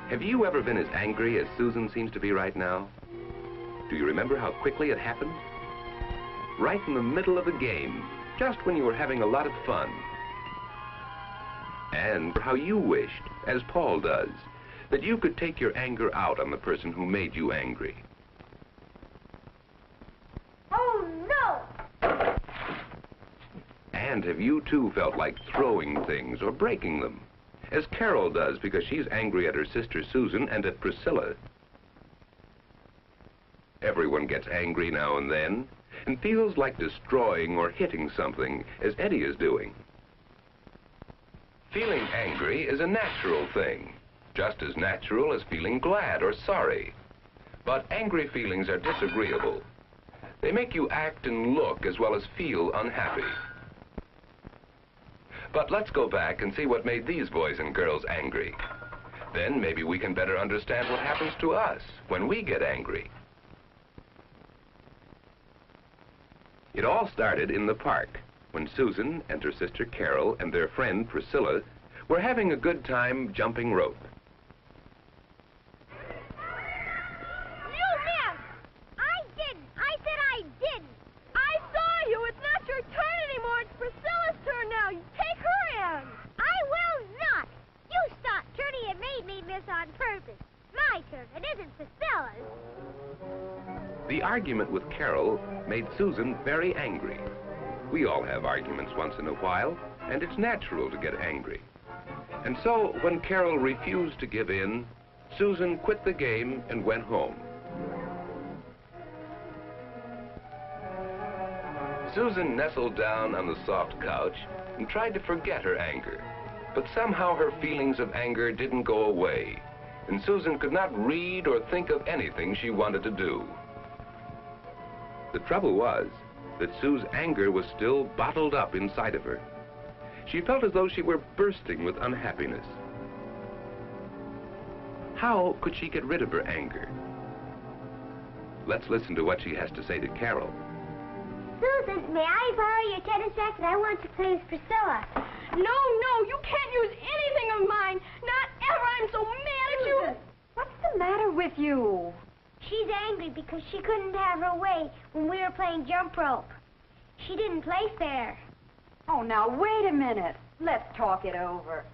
Have you ever been as angry as Susan seems to be right now? Do you remember how quickly it happened? Right in the middle of the game, just when you were having a lot of fun. And how you wished, as Paul does, that you could take your anger out on the person who made you angry. Oh, no! And have you too felt like throwing things or breaking them, as Carol does because she's angry at her sister Susan and at Priscilla? Everyone gets angry now and then and feels like destroying or hitting something, as Eddie is doing. Feeling angry is a natural thing, just as natural as feeling glad or sorry. But angry feelings are disagreeable. They make you act and look as well as feel unhappy. But let's go back and see what made these boys and girls angry. Then maybe we can better understand what happens to us when we get angry. It all started in the park, when Susan and her sister Carol and their friend Priscilla were having a good time jumping rope. You missed! I didn't! I said I didn't! I saw you! It's not your turn anymore! It's Priscilla's turn now! You take her in! I will not! You stopped turning and made me miss on purpose. My turn. It isn't Priscilla's. The argument with Carol made Susan very angry. We all have arguments once in a while, and it's natural to get angry. And so, when Carol refused to give in, Susan quit the game and went home. Susan nestled down on the soft couch and tried to forget her anger. But somehow her feelings of anger didn't go away, and Susan could not read or think of anything she wanted to do. The trouble was that Sue's anger was still bottled up inside of her. She felt as though she were bursting with unhappiness. How could she get rid of her anger? Let's listen to what she has to say to Carol. Susan, may I borrow your tennis racket? I want to play with Priscilla. No, you can't use anything of mine. Not ever. I'm so mad at you. What's the matter with you? She's angry because she couldn't have her way when we were playing jump rope. She didn't play fair. Oh, now, wait a minute. Let's talk it over.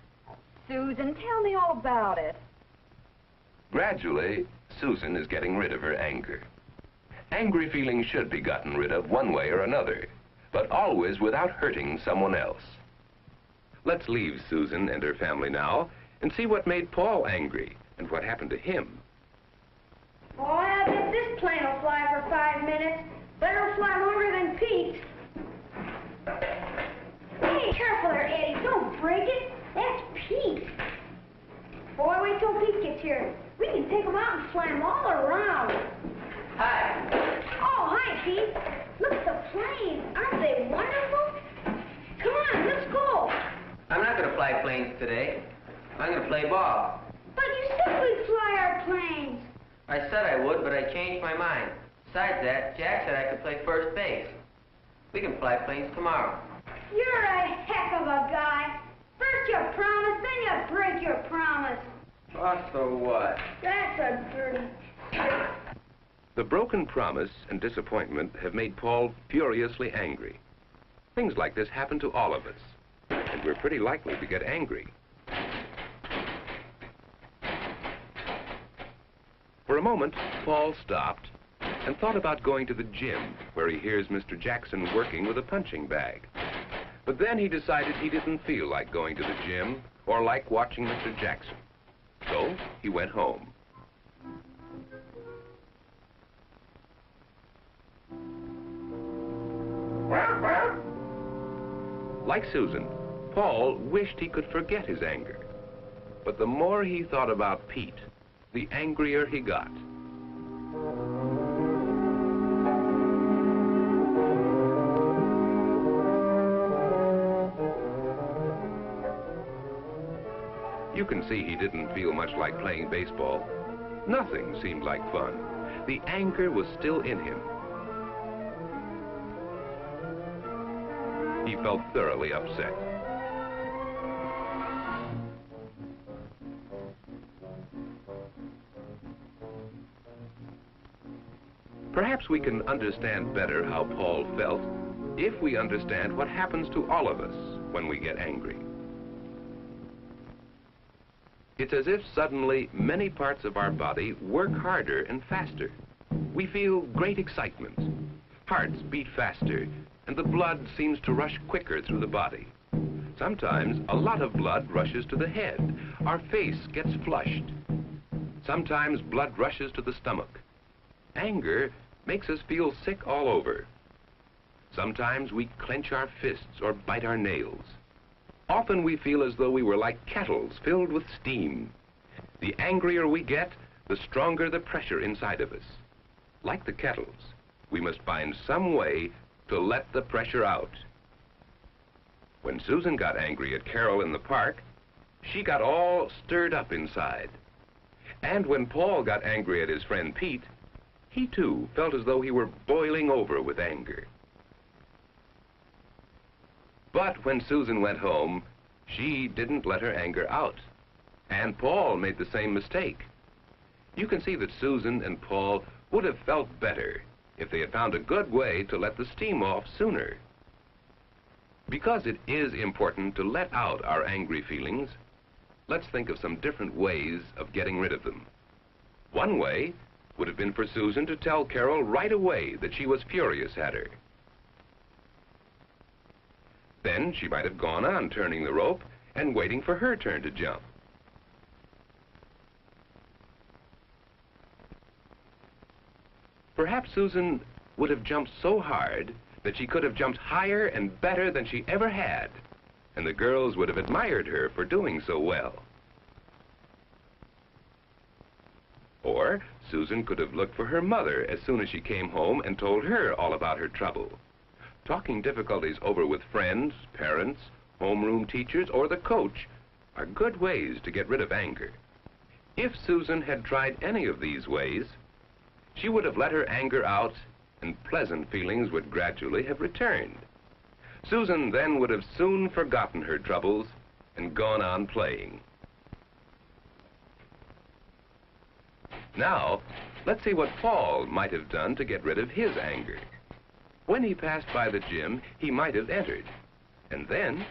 Susan, tell me all about it. Gradually, Susan is getting rid of her anger. Angry feelings should be gotten rid of one way or another, but always without hurting someone else. Let's leave Susan and her family now and see what made Paul angry and what happened to him. Oh, I bet this plane will fly for 5 minutes. Better fly longer than Pete. Hey, careful there, Eddie. Don't break it. That's Pete. Boy, wait till Pete gets here. We can take him out and fly him all around. Hi. Oh, hi, Pete. Look at the planes. Aren't they wonderful? Come on, let's go. I'm not going to fly planes today. I'm going to play ball. But you said we'd fly our planes. I said I would, but I changed my mind. Besides that, Jack said I could play first base. We can fly planes tomorrow. You're a heck of a guy. First you promise, then you break your promise. Oh, so what? That's a dirty trick. The broken promise and disappointment have made Paul furiously angry. Things like this happen to all of us, and we're pretty likely to get angry. For a moment, Paul stopped and thought about going to the gym, where he hears Mr. Jackson working with a punching bag. But then he decided he didn't feel like going to the gym or like watching Mr. Jackson. So he went home. Like Susan, Paul wished he could forget his anger. But the more he thought about Pete, the angrier he got. You can see he didn't feel much like playing baseball. Nothing seemed like fun. The anger was still in him. He felt thoroughly upset. Perhaps we can understand better how Paul felt if we understand what happens to all of us when we get angry. It's as if suddenly many parts of our body work harder and faster. We feel great excitement. Hearts beat faster, and the blood seems to rush quicker through the body. Sometimes a lot of blood rushes to the head. Our face gets flushed. Sometimes blood rushes to the stomach. Anger makes us feel sick all over. Sometimes we clench our fists or bite our nails. Often we feel as though we were like kettles filled with steam. The angrier we get, the stronger the pressure inside of us. Like the kettles, we must find some way to let the pressure out. When Susan got angry at Carol in the park, she got all stirred up inside. And when Paul got angry at his friend Pete, he too felt as though he were boiling over with anger. But when Susan went home, she didn't let her anger out. And Paul made the same mistake. You can see that Susan and Paul would have felt better if they had found a good way to let the steam off sooner. Because it is important to let out our angry feelings, let's think of some different ways of getting rid of them. One way would have been for Susan to tell Carol right away that she was furious at her. Then she might have gone on turning the rope and waiting for her turn to jump. Perhaps Susan would have jumped so hard that she could have jumped higher and better than she ever had, and the girls would have admired her for doing so well. Or Susan could have looked for her mother as soon as she came home and told her all about her trouble. Talking difficulties over with friends, parents, homeroom teachers, or the coach are good ways to get rid of anger. If Susan had tried any of these ways, she would have let her anger out, and pleasant feelings would gradually have returned. Susan then would have soon forgotten her troubles and gone on playing. Now, let's see what Paul might have done to get rid of his anger. When he passed by the gym, he might have entered. And then...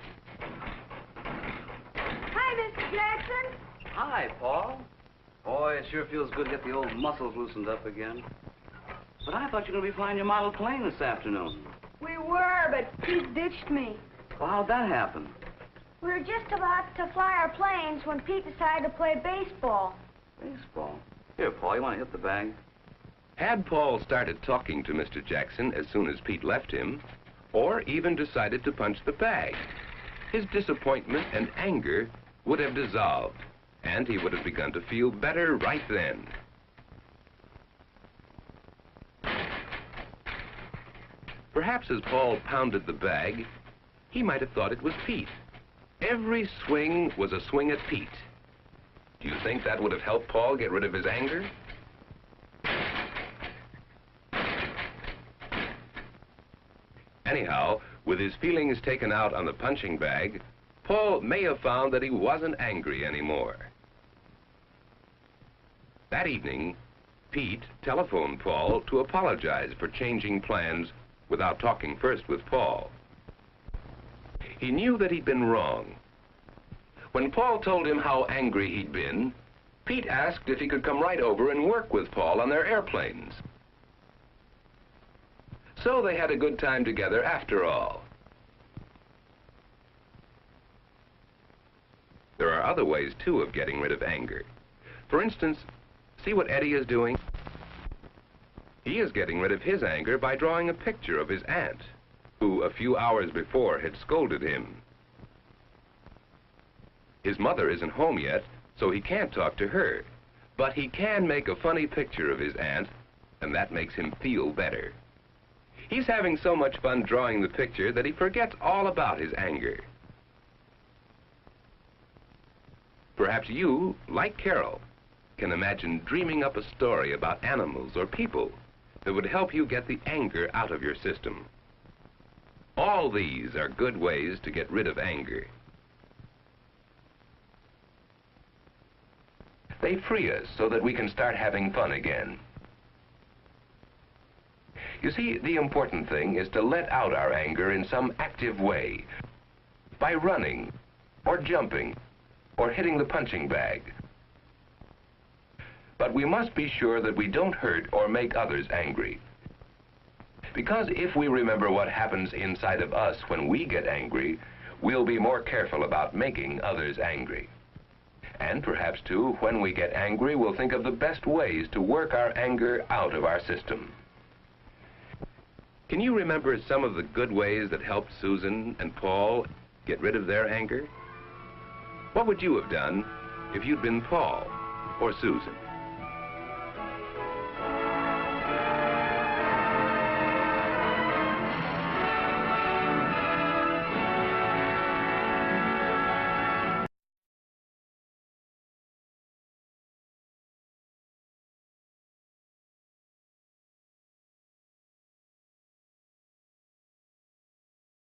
Hi, Mr. Jackson. Hi, Paul. Boy, it sure feels good to get the old muscles loosened up again. But I thought you were going to be flying your model plane this afternoon. We were, but Pete ditched me. Well, how'd that happen? We were just about to fly our planes when Pete decided to play baseball. Baseball? Here, Paul, you want to hit the bag? Had Paul started talking to Mr. Jackson as soon as Pete left him, or even decided to punch the bag, his disappointment and anger would have dissolved, and he would have begun to feel better right then. Perhaps as Paul pounded the bag, he might have thought it was Pete. Every swing was a swing at Pete. Do you think that would have helped Paul get rid of his anger? Anyhow, with his feelings taken out on the punching bag, Paul may have found that he wasn't angry anymore. That evening, Pete telephoned Paul to apologize for changing plans without talking first with Paul. He knew that he'd been wrong. When Paul told him how angry he'd been, Pete asked if he could come right over and work with Paul on their airplanes. So they had a good time together after all. There are other ways, too, of getting rid of anger. For instance, see what Eddie is doing? He is getting rid of his anger by drawing a picture of his aunt, who a few hours before had scolded him. His mother isn't home yet, so he can't talk to her, but he can make a funny picture of his aunt, and that makes him feel better. He's having so much fun drawing the picture that he forgets all about his anger. Perhaps you, like Carol, can imagine dreaming up a story about animals or people that would help you get the anger out of your system. All these are good ways to get rid of anger. They free us so that we can start having fun again. You see, the important thing is to let out our anger in some active way, by running, or jumping, or hitting the punching bag. But we must be sure that we don't hurt or make others angry. Because if we remember what happens inside of us when we get angry, we'll be more careful about making others angry. And perhaps, too, when we get angry, we'll think of the best ways to work our anger out of our system. Can you remember some of the good ways that helped Susan and Paul get rid of their anger? What would you have done if you'd been Paul or Susan?